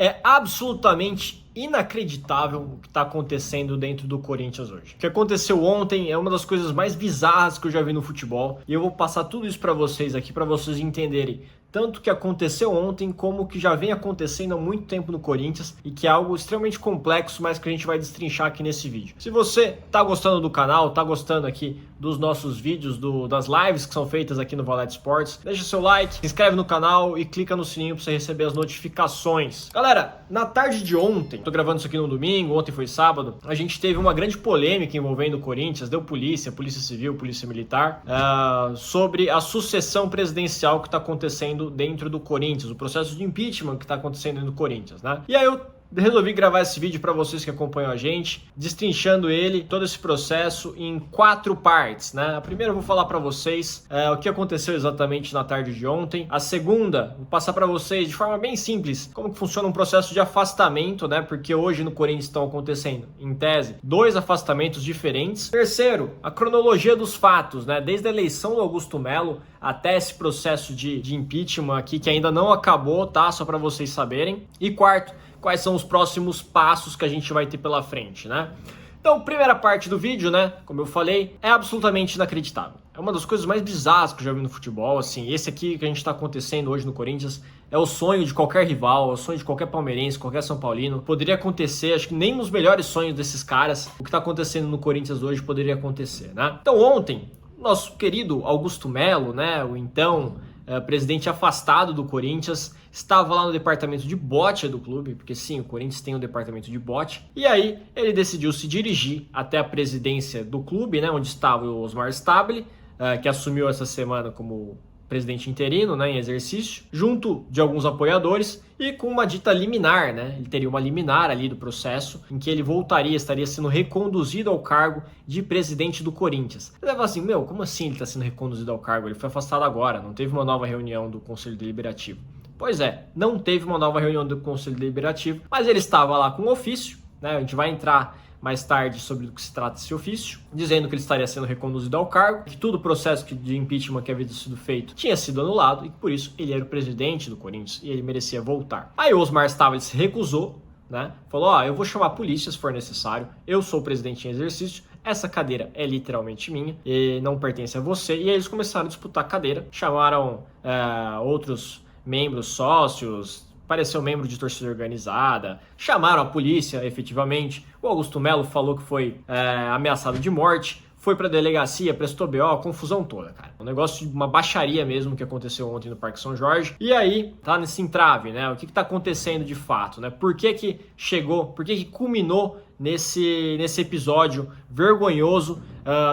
É absolutamente inacreditável o que está acontecendo dentro do Corinthians hoje. O que aconteceu ontem é uma das coisas mais bizarras que eu já vi no futebol e eu vou passar tudo isso para vocês aqui para vocês entenderem tanto o que aconteceu ontem como o que já vem acontecendo há muito tempo no Corinthians e que é algo extremamente complexo, mas que a gente vai destrinchar aqui nesse vídeo. Se você tá gostando do canal, tá gostando aqui dos nossos vídeos, das lives que são feitas aqui no Valete Sports, deixa seu like, se inscreve no canal e clica no sininho para você receber as notificações. Galera, na tarde de ontem, tô gravando isso aqui no domingo, ontem foi sábado, a gente teve uma grande polêmica envolvendo o Corinthians, deu polícia civil, polícia militar, sobre a sucessão presidencial que tá acontecendo dentro do Corinthians, o processo de impeachment que está acontecendo dentro do Corinthians, né? E aí eu resolvi gravar esse vídeo para vocês que acompanham a gente, destrinchando ele, todo esse processo em 4 partes, né? A primeira eu vou falar para vocês o que aconteceu exatamente na tarde de ontem. A segunda, vou passar para vocês de forma bem simples como que funciona um processo de afastamento, né? Porque hoje no Corinthians estão acontecendo, em tese, 2 afastamentos diferentes. Terceiro, a cronologia dos fatos, né? Desde a eleição do Augusto Melo até esse processo de impeachment aqui, que ainda não acabou, tá? Só para vocês saberem. E quarto, quais são os próximos passos que a gente vai ter pela frente, né? Então, primeira parte do vídeo, né? Como eu falei, é absolutamente inacreditável. É uma das coisas mais bizarras que eu já vi no futebol, assim. Esse aqui que a gente está acontecendo hoje no Corinthians é o sonho de qualquer rival, é o sonho de qualquer palmeirense, qualquer São Paulino. Poderia acontecer, acho que nem nos melhores sonhos desses caras, o que está acontecendo no Corinthians hoje poderia acontecer, né? Então, ontem, nosso querido Augusto Melo, né? O então presidente afastado do Corinthians, estava lá no departamento de bote do clube, porque sim, o Corinthians tem um departamento de bote, e aí ele decidiu se dirigir até a presidência do clube, né, onde estava o Osmar Stabile, que assumiu essa semana como presidente interino, né, em exercício, junto de alguns apoiadores e com uma dita liminar, né? Ele teria uma liminar ali do processo em que ele estaria sendo reconduzido ao cargo de presidente do Corinthians. Ele vai assim, meu, como assim ele está sendo reconduzido ao cargo? Ele foi afastado agora, não teve uma nova reunião do Conselho Deliberativo. Pois é, não teve uma nova reunião do Conselho Deliberativo, mas ele estava lá com um ofício, né? A gente vai entrar mais tarde sobre o que se trata esse ofício, dizendo que ele estaria sendo reconduzido ao cargo, que todo o processo de impeachment que havia sido feito tinha sido anulado e que por isso ele era o presidente do Corinthians e ele merecia voltar. Aí o Osmar Stabile se recusou, né? Falou, eu vou chamar a polícia se for necessário, eu sou o presidente em exercício, essa cadeira é literalmente minha e não pertence a você. E aí eles começaram a disputar a cadeira, chamaram outros membros sócios, pareceu membro de torcida organizada, chamaram a polícia efetivamente, o Augusto Melo falou que foi ameaçado de morte, foi pra delegacia, prestou BO, a confusão toda, cara. Um negócio de uma baixaria mesmo que aconteceu ontem no Parque São Jorge. E aí, tá nesse entrave, né? O que tá acontecendo de fato, né? Por que culminou nesse episódio vergonhoso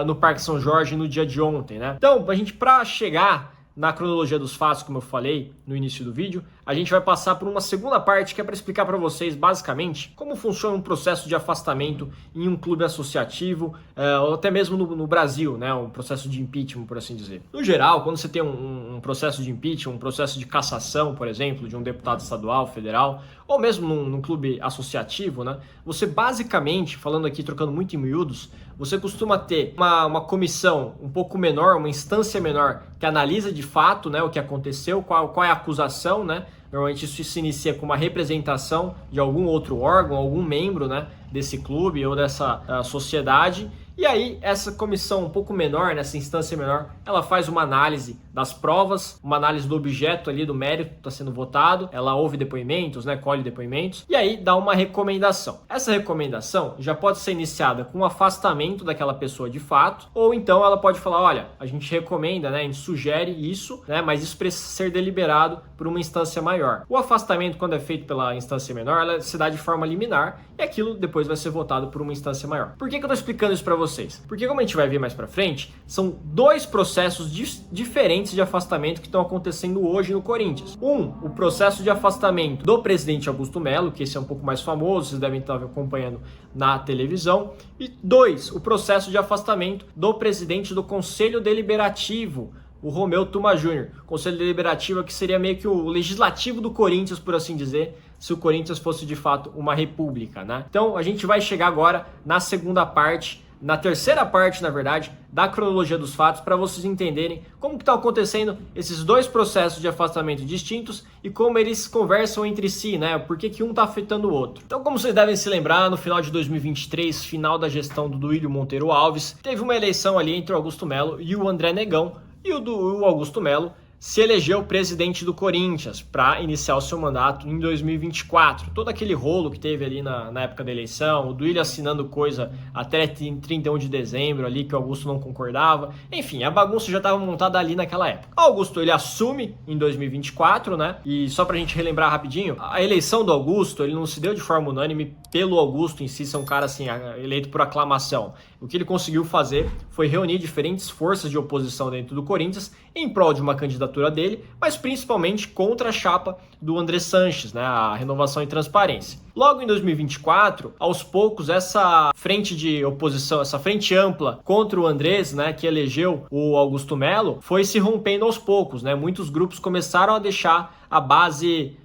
no Parque São Jorge no dia de ontem, né? Então, pra chegar na cronologia dos fatos, como eu falei no início do vídeo, a gente vai passar por uma segunda parte que é para explicar para vocês, basicamente, como funciona um processo de afastamento em um clube associativo, ou até mesmo no Brasil, né, um processo de impeachment, por assim dizer. No geral, quando você tem um processo de impeachment, um processo de cassação, por exemplo, de um deputado estadual, federal, ou mesmo num clube associativo, né, você basicamente, falando aqui, trocando muito em miúdos, você costuma ter uma comissão um pouco menor, uma instância menor, que analisa de fato, né, o que aconteceu, qual é a acusação, né? Normalmente isso se inicia com uma representação de algum outro órgão, algum membro, né, desse clube ou dessa sociedade. E aí essa comissão um pouco menor, nessa instância menor, ela faz uma análise das provas, uma análise do objeto ali, do mérito que está sendo votado, ela ouve depoimentos, né, colhe depoimentos, e aí dá uma recomendação. Essa recomendação já pode ser iniciada com o afastamento daquela pessoa de fato, ou então ela pode falar, olha, a gente recomenda, né, a gente sugere isso, né, mas isso precisa ser deliberado por uma instância maior. O afastamento, quando é feito pela instância menor, ela se dá de forma liminar, e aquilo depois vai ser votado por uma instância maior. Por que eu estou explicando isso para vocês? Porque, como a gente vai ver mais para frente, são 2 processos diferentes de afastamento que estão acontecendo hoje no Corinthians. O processo de afastamento do presidente Augusto Melo, que esse é um pouco mais famoso, vocês devem estar acompanhando na televisão. E 2, o processo de afastamento do presidente do Conselho Deliberativo, o Romeu Tuma Júnior. Conselho Deliberativo que seria meio que o legislativo do Corinthians, por assim dizer, se o Corinthians fosse de fato uma república, né? Então a gente vai chegar agora na segunda parte na terceira parte, na verdade, da cronologia dos fatos, para vocês entenderem como que estão acontecendo esses dois processos de afastamento distintos e como eles conversam entre si, né? Por que um está afetando o outro. Então, como vocês devem se lembrar, no final de 2023, final da gestão do Duílio Monteiro Alves, teve uma eleição ali entre o Augusto Melo e o André Negão, e o Augusto Melo se elegeu presidente do Corinthians para iniciar o seu mandato em 2024. Todo aquele rolo que teve ali na época da eleição, o Duílio assinando coisa até 31 de dezembro ali que o Augusto não concordava. Enfim, a bagunça já estava montada ali naquela época. O Augusto, ele assume em 2024, né? E só pra gente relembrar rapidinho, a eleição do Augusto, ele não se deu de forma unânime pelo Augusto em si, ser um cara assim, eleito por aclamação. O que ele conseguiu fazer foi reunir diferentes forças de oposição dentro do Corinthians em prol de uma candidatura dele, mas principalmente contra a chapa do André Sanches, né, a Renovação e Transparência. Logo em 2024, aos poucos, essa frente de oposição, essa frente ampla contra o Andrés, né, que elegeu o Augusto Melo, foi se rompendo aos poucos, né? Muitos grupos começaram a deixar a base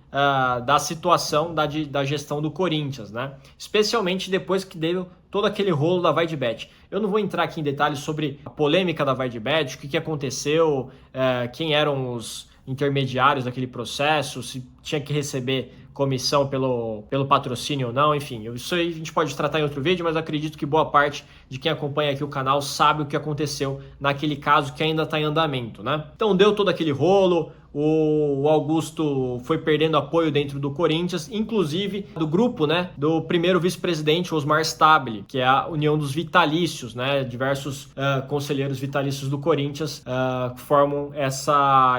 da situação da gestão do Corinthians, né? Especialmente depois que deu todo aquele rolo da Vaidbet. Eu não vou entrar aqui em detalhes sobre a polêmica da Vaidbet, o que aconteceu, quem eram os intermediários daquele processo, se tinha que receber comissão pelo patrocínio ou não, enfim, isso aí a gente pode tratar em outro vídeo, mas acredito que boa parte de quem acompanha aqui o canal sabe o que aconteceu naquele caso que ainda está em andamento, né? Então deu todo aquele rolo, o Augusto foi perdendo apoio dentro do Corinthians, inclusive do grupo, né, do primeiro vice-presidente, Osmar Stabile, que é a União dos Vitalícios, né, diversos conselheiros vitalícios do Corinthians formam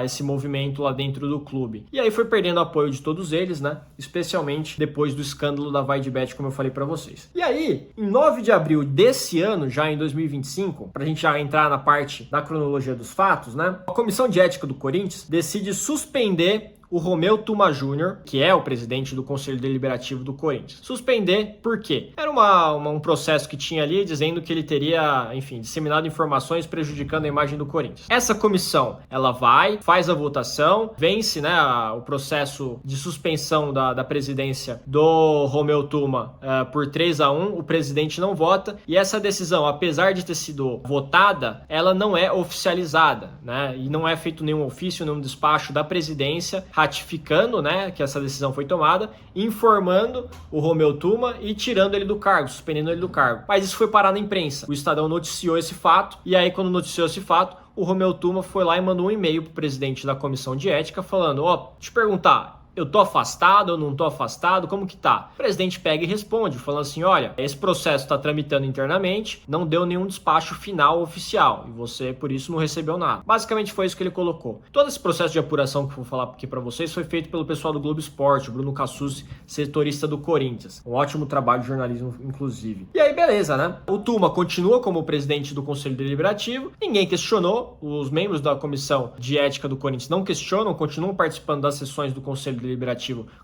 esse movimento lá dentro do clube. E aí foi perdendo apoio de todos eles, né, especialmente depois do escândalo da Vaidbet, como eu falei para vocês. E aí, em 9 de abril desse ano, já em 2025, para a gente já entrar na parte da cronologia dos fatos, né, a Comissão de Ética do Corinthians decide suspender o Romeu Tuma Júnior, que é o presidente do Conselho Deliberativo do Corinthians. Suspender por quê? Era um processo que tinha ali dizendo que ele teria, enfim, disseminado informações prejudicando a imagem do Corinthians. Essa comissão, ela faz a votação, vence, né, o processo de suspensão da presidência do Romeu Tuma por 3-1, o presidente não vota, e essa decisão, apesar de ter sido votada, ela não é oficializada, né, e não é feito nenhum ofício, nenhum despacho da presidência ratificando, né, que essa decisão foi tomada, informando o Romeu Tuma e tirando ele do cargo, suspendendo ele do cargo. Mas isso foi parar na imprensa. O Estadão noticiou esse fato, e aí quando noticiou esse fato, o Romeu Tuma foi lá e mandou um e-mail para o presidente da Comissão de Ética falando, te perguntar, eu tô afastado, eu não tô afastado, como que tá? O presidente pega e responde, falando assim, olha, esse processo está tramitando internamente, não deu nenhum despacho final oficial, e você, por isso, não recebeu nada. Basicamente foi isso que ele colocou. Todo esse processo de apuração que eu vou falar aqui para vocês foi feito pelo pessoal do Globo Esporte, o Bruno Cassucci, setorista do Corinthians. Um ótimo trabalho de jornalismo, inclusive. E aí, beleza, né? O Tuma continua como presidente do Conselho Deliberativo, ninguém questionou, os membros da Comissão de Ética do Corinthians não questionam, continuam participando das sessões do Conselho Deliberativo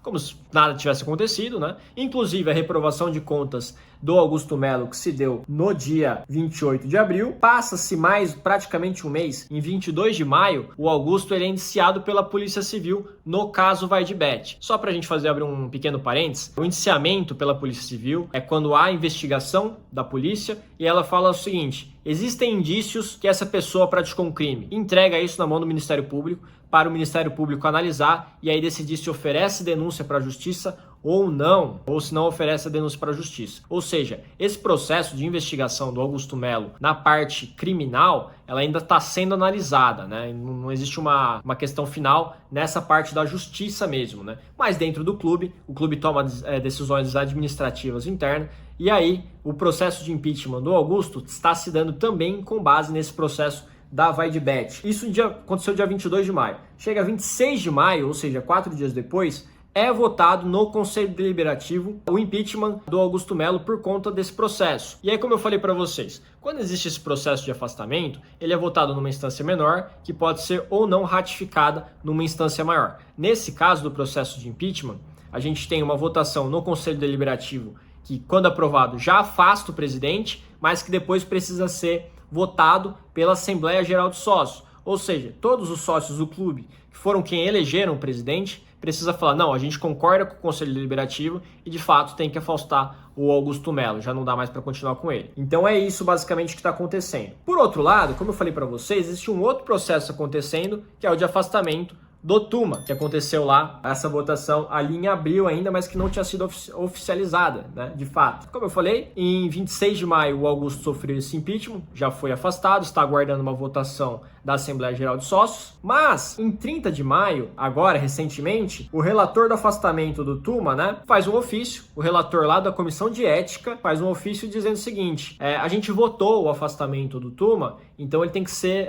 como se nada tivesse acontecido, né? Inclusive a reprovação de contas do Augusto Melo, que se deu no dia 28 de abril. Passa-se mais praticamente um mês, em 22 de maio, o Augusto ele é indiciado pela Polícia Civil no caso Vaidbet. Só para a gente abrir um pequeno parênteses, o indiciamento pela Polícia Civil é quando há investigação da polícia e ela fala o seguinte, existem indícios que essa pessoa praticou um crime. Entrega isso na mão do Ministério Público para o Ministério Público analisar e aí decidir se oferece denúncia para a Justiça ou não, ou se não oferece a denúncia para a Justiça. Ou seja, esse processo de investigação do Augusto Melo na parte criminal, ela ainda está sendo analisada, né? Não existe uma questão final nessa parte da Justiça mesmo, né? Mas dentro do clube, o clube toma decisões administrativas internas e aí o processo de impeachment do Augusto está se dando também com base nesse processo da Vaidbet. Isso aconteceu dia 22 de maio. Chega 26 de maio, ou seja, 4 dias depois, é votado no Conselho Deliberativo o impeachment do Augusto Melo por conta desse processo. E aí, como eu falei para vocês, quando existe esse processo de afastamento, ele é votado numa instância menor, que pode ser ou não ratificada numa instância maior. Nesse caso do processo de impeachment, a gente tem uma votação no Conselho Deliberativo que, quando aprovado, já afasta o presidente, mas que depois precisa ser votado pela Assembleia Geral de Sócios. Ou seja, todos os sócios do clube, que foram quem elegeram o presidente, precisa falar, não, a gente concorda com o Conselho Deliberativo e de fato tem que afastar o Augusto Melo, já não dá mais para continuar com ele. Então é isso basicamente que está acontecendo. Por outro lado, como eu falei para vocês, existe um outro processo acontecendo, que é o de afastamento do Tuma, que aconteceu lá, essa votação ali em abril ainda, mas que não tinha sido oficializada, né, de fato. Como eu falei, em 26 de maio o Augusto sofreu esse impeachment, já foi afastado, está aguardando uma votação da Assembleia Geral de Sócios, mas em 30 de maio, agora, recentemente, o relator do afastamento do Tuma, né, faz um ofício, o relator lá da Comissão de Ética faz um ofício dizendo o seguinte, a gente votou o afastamento do Tuma, então ele tem que ser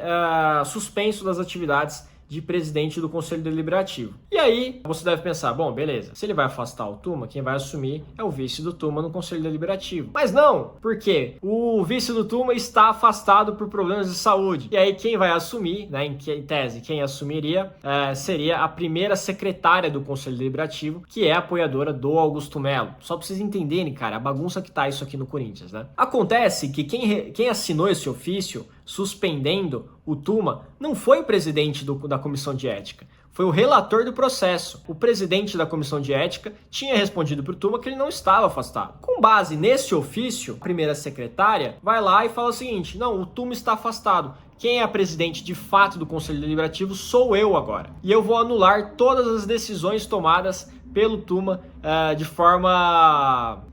suspenso das atividades de presidente do Conselho Deliberativo. E aí, você deve pensar, bom, beleza, se ele vai afastar o Tuma, quem vai assumir é o vice do Tuma no Conselho Deliberativo. Mas não, porque o vice do Tuma está afastado por problemas de saúde. E aí, quem vai assumir, né, em tese, quem assumiria seria a primeira secretária do Conselho Deliberativo, que é apoiadora do Augusto Melo. Só pra vocês entenderem, cara, a bagunça que tá isso aqui no Corinthians, né? Acontece que quem assinou esse ofício suspendendo o Tuma não foi o presidente da Comissão de Ética, foi o relator do processo. O presidente da Comissão de Ética tinha respondido para o Tuma que ele não estava afastado. Com base nesse ofício, a primeira secretária vai lá e fala o seguinte, não, o Tuma está afastado. Quem é a presidente de fato do Conselho Deliberativo sou eu agora. E eu vou anular todas as decisões tomadas pelo Tuma de forma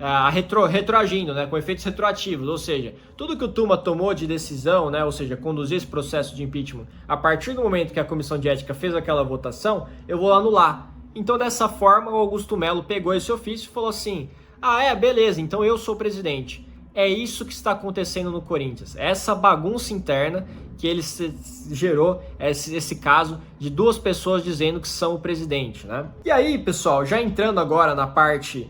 retroagindo, né, com efeitos retroativos, ou seja, tudo que o Tuma tomou de decisão, né, ou seja, conduzir esse processo de impeachment, a partir do momento que a Comissão de Ética fez aquela votação, eu vou anular. Então, dessa forma, o Augusto Melo pegou esse ofício e falou assim, beleza, então eu sou presidente. É isso que está acontecendo no Corinthians, essa bagunça interna que ele gerou, esse caso de duas pessoas dizendo que são o presidente, né? E aí, pessoal, já entrando agora na parte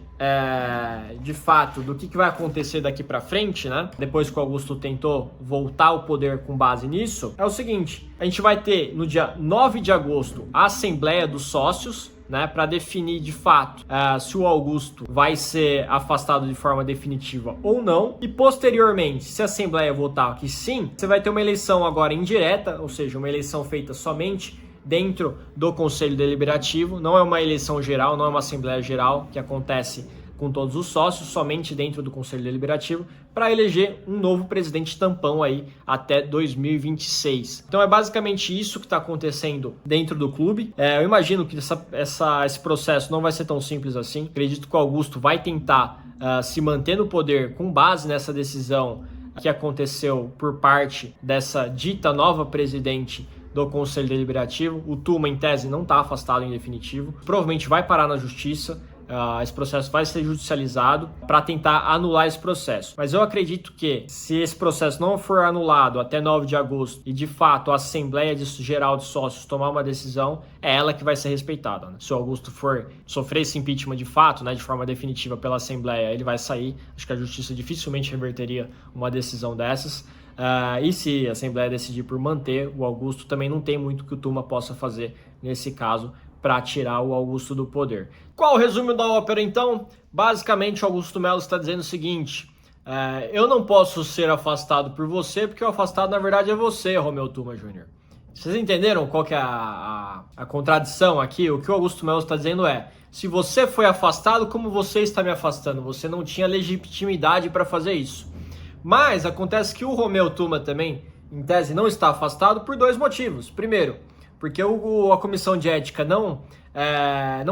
de fato do que vai acontecer daqui para frente, né? Depois que o Augusto tentou voltar ao poder com base nisso, é o seguinte, a gente vai ter no dia 9 de agosto a Assembleia dos Sócios, né, para definir de fato se o Augusto vai ser afastado de forma definitiva ou não. E posteriormente, se a Assembleia votar que sim, você vai ter uma eleição agora indireta, ou seja, uma eleição feita somente dentro do Conselho Deliberativo. Não é uma eleição geral, não é uma Assembleia Geral que acontece com todos os sócios, somente dentro do Conselho Deliberativo, para eleger um novo presidente tampão aí até 2026. Então é basicamente isso que está acontecendo dentro do clube. Eu imagino que esse processo não vai ser tão simples assim. Acredito que o Augusto vai tentar se manter no poder com base nessa decisão que aconteceu por parte dessa dita nova presidente do Conselho Deliberativo. O Tuma, em tese, não está afastado em definitivo. Provavelmente vai parar na justiça. Esse processo vai ser judicializado para tentar anular esse processo. Mas eu acredito que se esse processo não for anulado até 9 de agosto e de fato a Assembleia Geral de Sócios tomar uma decisão, é ela que vai ser respeitada, né? Se o Augusto for sofrer esse impeachment de fato, né, de forma definitiva pela Assembleia, ele vai sair. Acho que a Justiça dificilmente reverteria uma decisão dessas. E se a Assembleia decidir por manter o Augusto, também não tem muito que o Tuma possa fazer nesse caso para tirar o Augusto do poder. Qual o resumo da ópera, então? Basicamente, o Augusto Melo está dizendo o seguinte, eu não posso ser afastado por você, porque o afastado, na verdade, é você, Romeu Tuma Júnior. Vocês entenderam qual que é a contradição aqui? O que o Augusto Melo está dizendo se você foi afastado, como você está me afastando? Você não tinha legitimidade para fazer isso. Mas acontece que o Romeu Tuma também, em tese, não está afastado por dois motivos. Primeiro, porque a Comissão de Ética não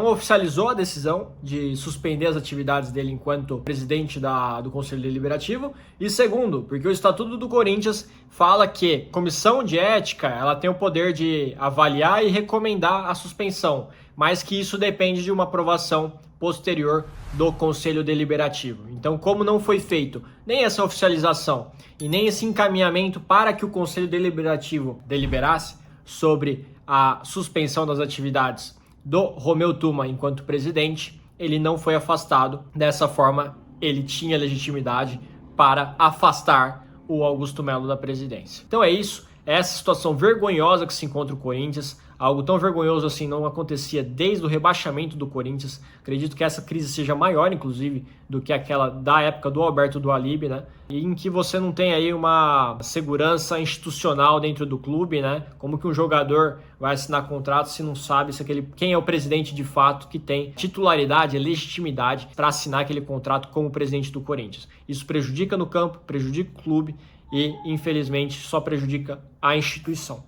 oficializou a decisão de suspender as atividades dele enquanto presidente do Conselho Deliberativo. E segundo, porque o Estatuto do Corinthians fala que a Comissão de Ética ela tem o poder de avaliar e recomendar a suspensão, mas que isso depende de uma aprovação posterior do Conselho Deliberativo. Então, como não foi feito nem essa oficialização e nem esse encaminhamento para que o Conselho Deliberativo deliberasse sobre a suspensão das atividades do Romeu Tuma enquanto presidente, ele não foi afastado. Dessa forma, ele tinha legitimidade para afastar o Augusto Melo da presidência. Então é isso. essa situação vergonhosa que se encontra o Corinthians. Algo tão vergonhoso assim não acontecia desde o rebaixamento do Corinthians. Acredito que essa crise seja maior, inclusive, do que aquela da época do Alberto Dualib, né? E em que você não tem aí uma segurança institucional dentro do clube, né? Como que um jogador vai assinar contrato se não sabe se quem é o presidente de fato que tem titularidade, legitimidade para assinar aquele contrato como presidente do Corinthians. Isso prejudica no campo, prejudica o clube e, infelizmente, só prejudica a instituição.